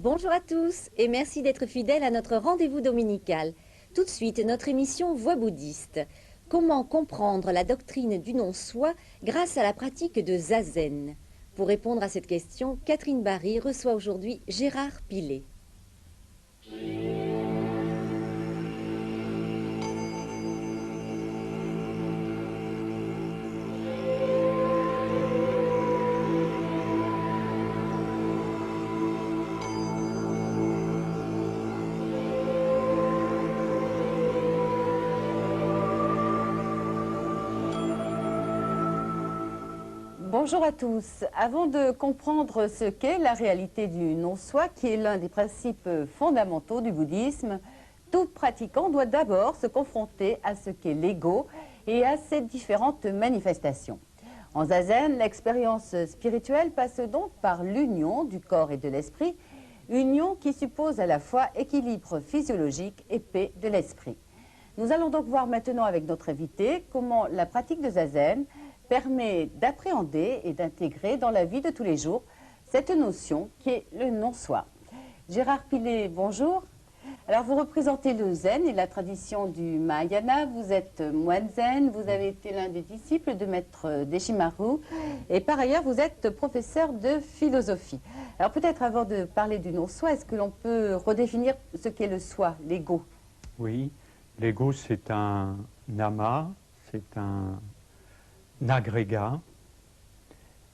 Bonjour à tous et merci d'être fidèles à notre rendez-vous dominical. Tout de suite, notre émission Voix bouddhiste. Comment comprendre la doctrine du non-soi grâce à la pratique de Zazen? Pour répondre à cette question, Catherine Barry reçoit aujourd'hui Gérard Pilet. Bonjour à tous. Avant de comprendre ce qu'est la réalité du non-soi, qui est l'un des principes fondamentaux du bouddhisme, tout pratiquant doit d'abord se confronter à ce qu'est l'ego et à ses différentes manifestations. En Zazen, l'expérience spirituelle passe donc par l'union du corps et de l'esprit, union qui suppose à la fois équilibre physiologique et paix de l'esprit. Nous allons donc voir maintenant avec notre invité comment la pratique de Zazen permet d'appréhender et d'intégrer dans la vie de tous les jours cette notion qui est le non-soi. Gérard Pilet, bonjour. Alors vous représentez le zen et la tradition du Mahayana, vous êtes moine zen, vous avez été l'un des disciples de maître Deshimaru et par ailleurs vous êtes professeur de philosophie. Alors peut-être avant de parler du non-soi, est-ce que l'on peut redéfinir ce qu'est le soi, l'ego? Oui, l'ego c'est un nama, c'est un agrégat,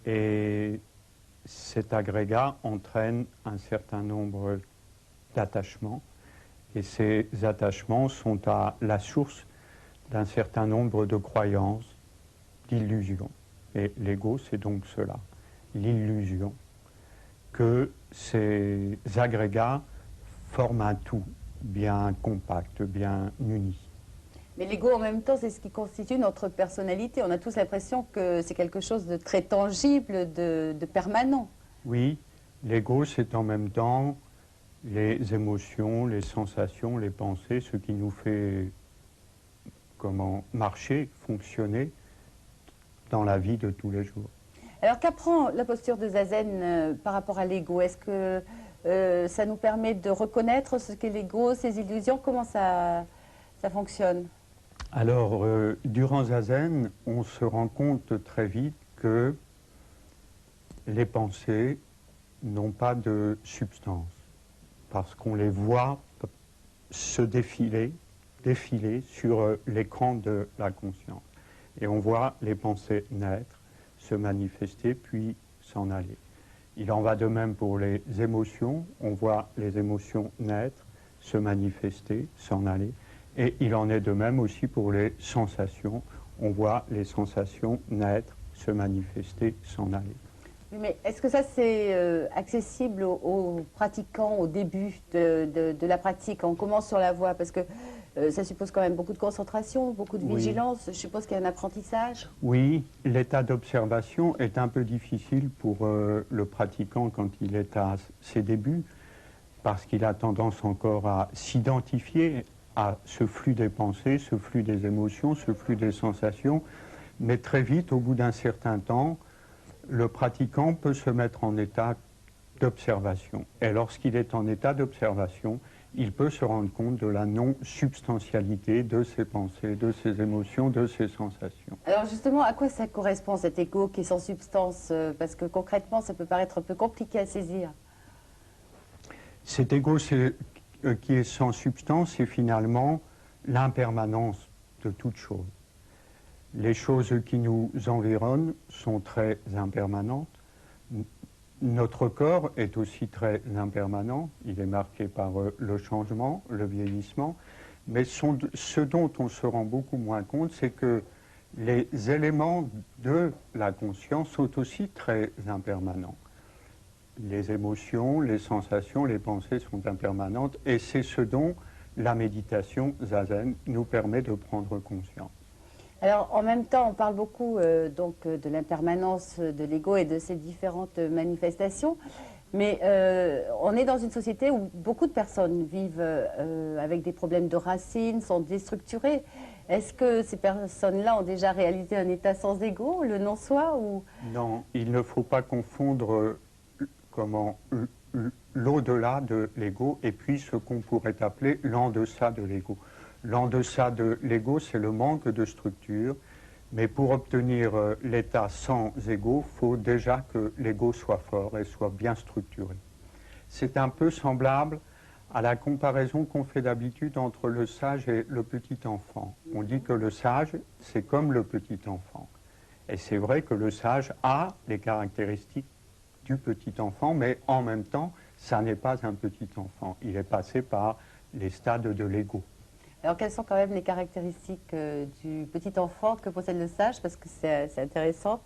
et cet agrégat entraîne un certain nombre d'attachements, et ces attachements sont à la source d'un certain nombre de croyances, d'illusions. Et l'ego, c'est donc cela, l'illusion, que ces agrégats forment un tout bien compact, bien uni. Mais l'ego, en même temps, c'est ce qui constitue notre personnalité. On a tous l'impression que c'est quelque chose de très tangible, de permanent. Oui, l'ego, c'est en même temps les émotions, les sensations, les pensées, ce qui nous fait marcher, fonctionner dans la vie de tous les jours. Alors qu'apprend la posture de Zazen par rapport à l'ego? Est-ce que ça nous permet de reconnaître ce qu'est l'ego, ses illusions? Comment ça fonctionne? Alors, durant Zazen, on se rend compte très vite que les pensées n'ont pas de substance, parce qu'on les voit se défiler sur l'écran de la conscience. Et on voit les pensées naître, se manifester, puis s'en aller. Il en va de même pour les émotions. On voit les émotions naître, se manifester, s'en aller. Et il en est de même aussi pour les sensations. On voit les sensations naître, se manifester, s'en aller. Mais est-ce que ça c'est accessible aux pratiquants au début de la pratique? On commence sur la voie parce que ça suppose quand même beaucoup de concentration, beaucoup de vigilance. Je suppose qu'il y a un apprentissage. Oui, l'état d'observation est un peu difficile pour le pratiquant quand il est à ses débuts, parce qu'il a tendance encore à s'identifier à ce flux des pensées, ce flux des émotions, ce flux des sensations. Mais très vite, au bout d'un certain temps, le pratiquant peut se mettre en état d'observation. Et lorsqu'il est en état d'observation, il peut se rendre compte de la non-substantialité de ses pensées, de ses émotions, de ses sensations. Alors justement, à quoi ça correspond cet ego qui est sans substance? Parce que concrètement, ça peut paraître un peu compliqué à saisir. Cet ego qui est sans substance, c'est finalement l'impermanence de toute chose. Les choses qui nous environnent sont très impermanentes. Notre corps est aussi très impermanent. Il est marqué par le changement, le vieillissement. Mais ce dont on se rend beaucoup moins compte, c'est que les éléments de la conscience sont aussi très impermanents. Les émotions, les sensations, les pensées sont impermanentes, et c'est ce dont la méditation zazen nous permet de prendre conscience. Alors, en même temps, on parle beaucoup donc, de l'impermanence de l'ego et de ses différentes manifestations, mais on est dans une société où beaucoup de personnes vivent avec des problèmes de racines, sont déstructurées. Est-ce que ces personnes-là ont déjà réalisé un état sans ego, le non-soi ou... Non, il ne faut pas confondre l'au-delà de l'ego et puis ce qu'on pourrait appeler l'en-deçà de l'ego. L'en-deçà de l'ego, c'est le manque de structure, mais pour obtenir l'état sans ego, il faut déjà que l'ego soit fort et soit bien structuré. C'est un peu semblable à la comparaison qu'on fait d'habitude entre le sage et le petit enfant. On dit que le sage, c'est comme le petit enfant. Et c'est vrai que le sage a les caractéristiques du petit enfant, mais en même temps, ça n'est pas un petit enfant. Il est passé par les stades de l'ego. Alors, quelles sont quand même les caractéristiques du petit enfant que possède le sage? Parce que c'est intéressant.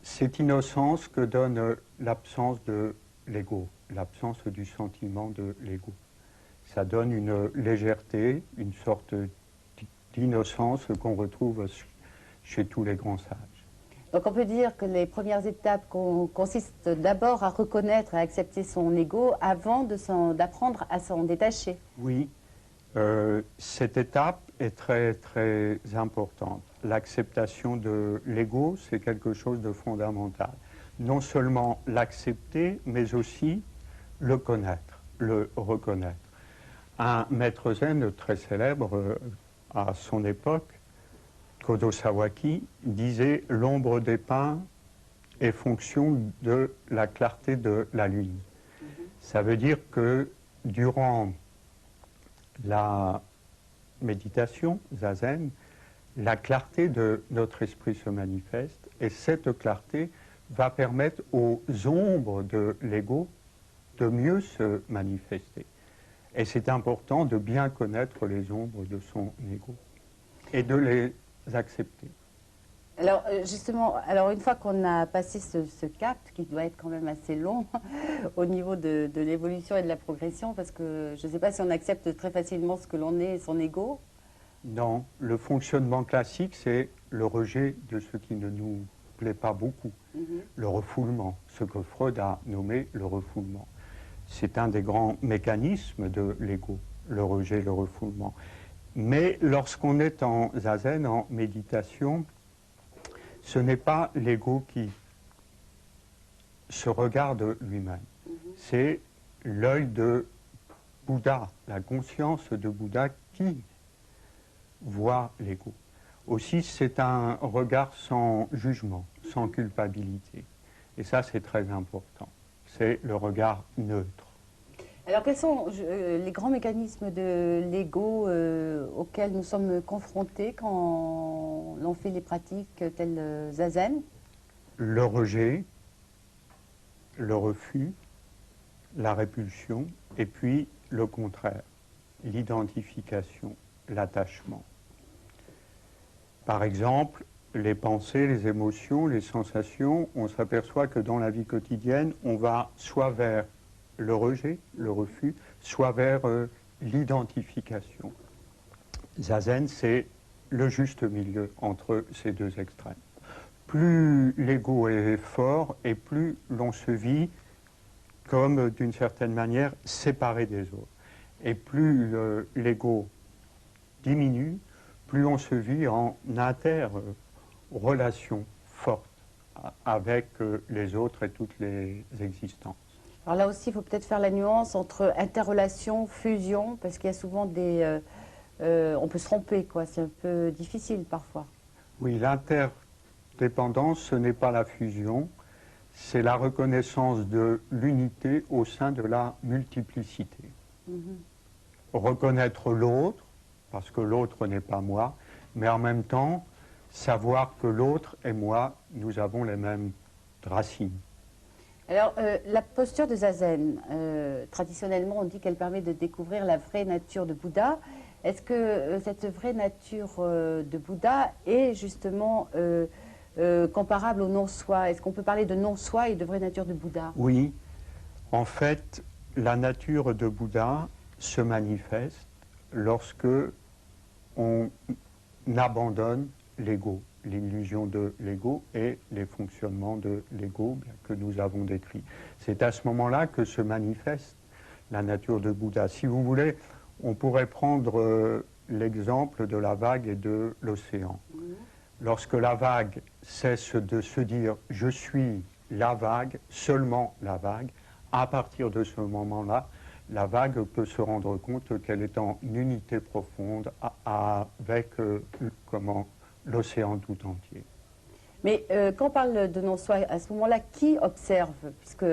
Cette innocence que donne l'absence de l'ego, l'absence du sentiment de l'ego. Ça donne une légèreté, une sorte d'innocence qu'on retrouve chez tous les grands sages. Donc on peut dire que les premières étapes consistent d'abord à reconnaître et à accepter son ego avant d'apprendre à s'en détacher. Oui, cette étape est très très importante. L'acceptation de l'ego, c'est quelque chose de fondamental. Non seulement l'accepter, mais aussi le connaître, le reconnaître. Un maître zen très célèbre à son époque, Kodo Sawaki, disait « L'ombre des pins est fonction de la clarté de la lune ». Ça veut dire que durant la méditation, zazen, la clarté de notre esprit se manifeste et cette clarté va permettre aux ombres de l'ego de mieux se manifester. Et c'est important de bien connaître les ombres de son ego et de les accepter. Alors justement, une fois qu'on a passé ce cap, qui doit être quand même assez long au niveau de l'évolution et de la progression, parce que je ne sais pas si on accepte très facilement ce que l'on est, son ego. Non, le fonctionnement classique, c'est le rejet de ce qui ne nous plaît pas beaucoup, le refoulement, ce que Freud a nommé le refoulement. C'est un des grands mécanismes de l'ego, le rejet, le refoulement. Mais lorsqu'on est en zazen, en méditation, ce n'est pas l'ego qui se regarde lui-même. C'est l'œil de Bouddha, la conscience de Bouddha qui voit l'ego. Aussi, c'est un regard sans jugement, sans culpabilité. Et ça, c'est très important. C'est le regard neutre. Alors, quels sont les grands mécanismes de l'ego auxquels nous sommes confrontés quand l'on fait les pratiques telles zazen? Le rejet, le refus, la répulsion, et puis le contraire, l'identification, l'attachement. Par exemple, les pensées, les émotions, les sensations, on s'aperçoit que dans la vie quotidienne, on va soit vers le rejet, le refus, soit vers l'identification. Zazen, c'est le juste milieu entre ces deux extrêmes. Plus l'ego est fort et plus l'on se vit comme, d'une certaine manière, séparé des autres. Et plus l'ego diminue, plus on se vit en interrelation forte avec les autres et toutes les existences. Alors là aussi, il faut peut-être faire la nuance entre interrelation, fusion, parce qu'il y a souvent des... on peut se tromper, quoi. C'est un peu difficile parfois. Oui, l'interdépendance, ce n'est pas la fusion, c'est la reconnaissance de l'unité au sein de la multiplicité. Reconnaître l'autre, parce que l'autre n'est pas moi, mais en même temps, savoir que l'autre et moi, nous avons les mêmes racines. Alors, la posture de zazen, traditionnellement, on dit qu'elle permet de découvrir la vraie nature de Bouddha. Est-ce que cette vraie nature de Bouddha est justement comparable au non-soi? Est-ce qu'on peut parler de non-soi et de vraie nature de Bouddha? Oui, en fait, la nature de Bouddha se manifeste lorsque on abandonne l'ego, l'illusion de l'ego et les fonctionnements de l'ego que nous avons décrits. C'est à ce moment-là que se manifeste la nature de Bouddha. Si vous voulez, on pourrait prendre l'exemple de la vague et de l'océan. Lorsque la vague cesse de se dire « je suis la vague, seulement la vague », à partir de ce moment-là, la vague peut se rendre compte qu'elle est en unité profonde avec l'océan tout entier. Mais quand on parle de non-soi, à ce moment-là, qui observe? Puisque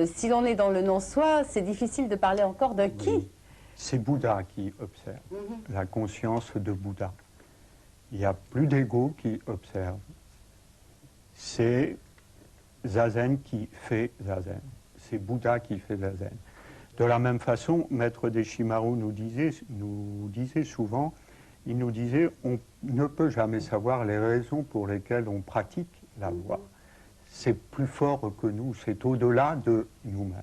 si l'on est dans le non-soi, c'est difficile de parler encore d'un qui. Oui. C'est Bouddha qui observe, la conscience de Bouddha. Il n'y a plus d'ego qui observe. C'est Zazen qui fait Zazen. C'est Bouddha qui fait Zazen. De la même façon, Maître Deshimaru nous disait souvent, il nous disait, on ne peut jamais savoir les raisons pour lesquelles on pratique la voie. C'est plus fort que nous, c'est au-delà de nous-mêmes,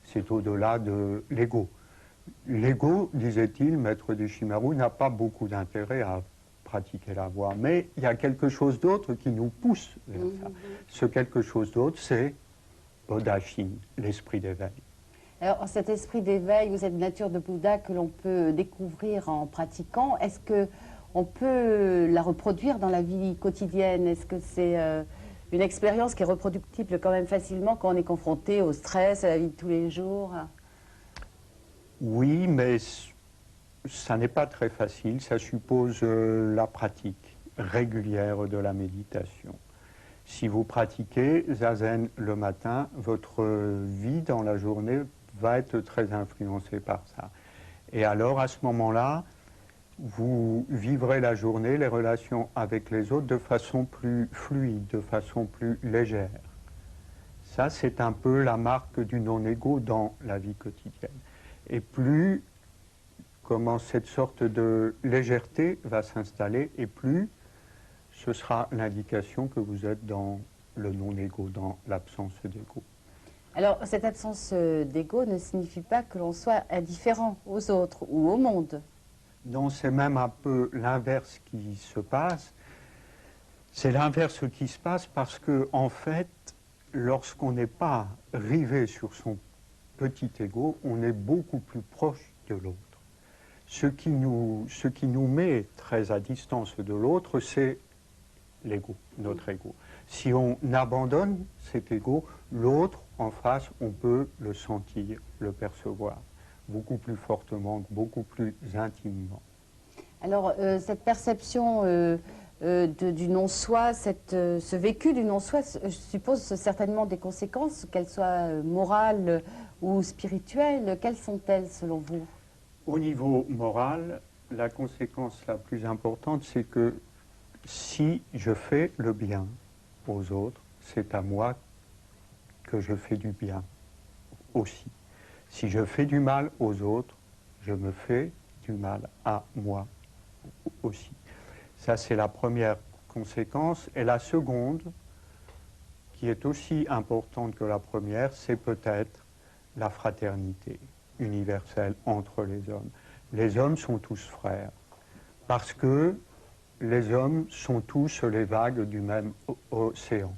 c'est au-delà de l'ego. L'ego, disait-il, Maître Deshimaru, n'a pas beaucoup d'intérêt à pratiquer la voie, mais il y a quelque chose d'autre qui nous pousse vers ça. Ce quelque chose d'autre, c'est Bodashin, l'esprit d'éveil. Alors, cet esprit d'éveil ou cette nature de Bouddha que l'on peut découvrir en pratiquant, est-ce qu'on peut la reproduire dans la vie quotidienne? Est-ce que c'est une expérience qui est reproductible quand même facilement quand on est confronté au stress, à la vie de tous les jours? Oui, mais ça n'est pas très facile. Ça suppose la pratique régulière de la méditation. Si vous pratiquez Zazen le matin, votre vie dans la journée va être très influencée par ça. Et alors, à ce moment-là, vous vivrez la journée, les relations avec les autres de façon plus fluide, de façon plus légère. Ça, c'est un peu la marque du non-ego dans la vie quotidienne. Et plus comment cette sorte de légèreté va s'installer, et plus ce sera l'indication que vous êtes dans le non-ego, dans l'absence d'ego. Alors, cette absence d'ego ne signifie pas que l'on soit indifférent aux autres ou au monde. Non, c'est même un peu l'inverse qui se passe. C'est l'inverse qui se passe parce que, en fait, lorsqu'on n'est pas rivé sur son petit ego, on est beaucoup plus proche de l'autre. Ce qui nous met très à distance de l'autre, c'est l'ego, notre ego. Si on abandonne cet ego, l'autre en face, on peut le sentir, le percevoir, beaucoup plus fortement, beaucoup plus intimement. Alors, cette perception du non-soi, ce vécu du non-soi suppose certainement des conséquences, qu'elles soient morales ou spirituelles. Quelles sont-elles selon vous? Au niveau moral, la conséquence la plus importante, c'est que si je fais le bien aux autres, c'est à moi que je fais du bien aussi. Si je fais du mal aux autres, je me fais du mal à moi aussi. Ça, c'est la première conséquence. Et la seconde, qui est aussi importante que la première, c'est peut-être la fraternité universelle entre les hommes. Les hommes sont tous frères, parce que les hommes sont tous les vagues du même océan.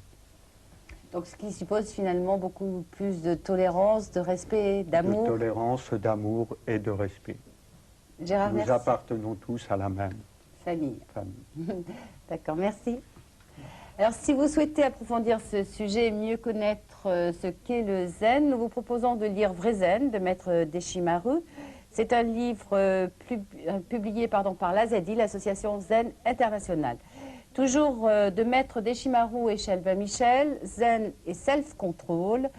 Donc, ce qui suppose finalement beaucoup plus de tolérance, de respect, d'amour. De tolérance, d'amour et de respect. Gérard, Nous merci. appartenons tous à la même Famille. famille. D'accord, merci. Alors, si vous souhaitez approfondir ce sujet et mieux connaître ce qu'est le zen, nous vous proposons de lire Vrai Zen de Maître Deshimaru. C'est un livre publié par l'AZI, l'Association Zen Internationale. Toujours de Maître Deshimaru et Shelva Michel, Zen et Self-Control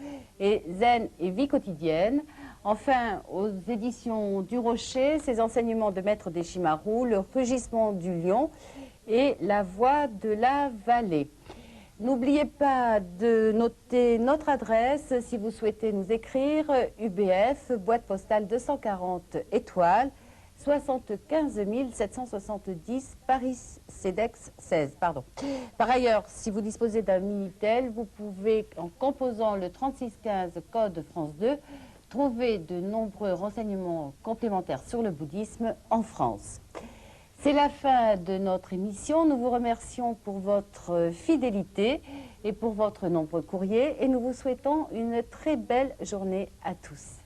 et Zen et Vie quotidienne. Enfin, aux éditions du Rocher, ces enseignements de Maître Deshimaru, Le rugissement du lion et La voix de la vallée. N'oubliez pas de noter notre adresse si vous souhaitez nous écrire, UBF, boîte postale 240 étoiles, 75 770, Paris CEDEX 16. Pardon. Par ailleurs, si vous disposez d'un Minitel, vous pouvez, en composant le 3615 code France 2, trouver de nombreux renseignements complémentaires sur le bouddhisme en France. C'est la fin de notre émission. Nous vous remercions pour votre fidélité et pour votre nombreux courriers et nous vous souhaitons une très belle journée à tous.